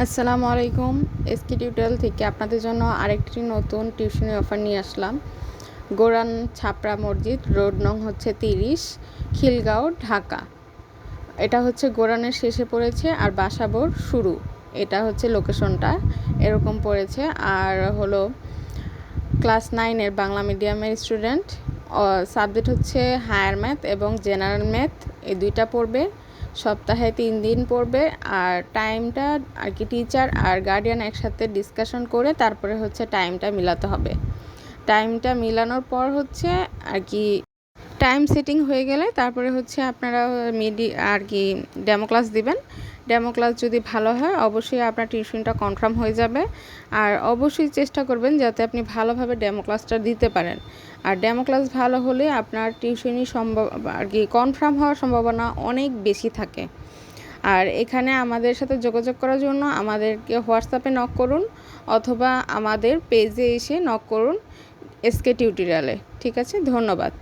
আসসালামু আলাইকুম। SK tutorial থেকে আপনাদের জন্য আরেকটি নতুন টিউশনি অফার নিয়ে আসলাম। গোরান ছাপড়া মসজিদ, রোড নং হচ্ছে 30, খিলগাঁও, ঢাকা। এটা হচ্ছে গোরানের শেষে পড়েছে আর বাসাবোর শুরু। এটা হচ্ছে লোকেশনটা, এরকম পড়েছে। আর হলো ক্লাস 9-এর বাংলা মিডিয়ামের স্টুডেন্ট। সাবজেক্ট হচ্ছে হায়ার ম্যাথ এবং জেনারেল ম্যাথ, এই দুইটা পড়বে। সপ্তাহে 3 দিন পড়বে। আর টাইমটা আর কি টিচার আর গার্ডিয়ান একসাথে ডিসকাশন করে তারপরে হচ্ছে টাইমটা মিলাতে হবে। টাইমটা মিলানোর পর হচ্ছে আর কি টাইম সেটিং হয়ে গেলে তারপরে হচ্ছে আপনারা আর কি ডেমো ক্লাস দিবেন। ডেমো ক্লাস যদি ভালো হয় অবশ্যই আপনার টিউশনটা কনফার্ম হয়ে যাবে। আর অবশ্যই চেষ্টা করবেন যাতে আপনি ভালোভাবে ডেমো ক্লাসটা দিতে পারেন। আর ডেমো ক্লাস ভালো হলে আপনার টিউশনি সম্ভব আর কি কনফার্ম হওয়ার সম্ভাবনা অনেক বেশি থাকে। আর এখানে আমাদের সাথে যোগাযোগ করার জন্য আমাদেরকে হোয়াটসঅ্যাপে নক করুন অথবা আমাদের পেজে এসে নক করুন এসকে টিউটোরিয়ালে। ঠিক আছে, ধন্যবাদ।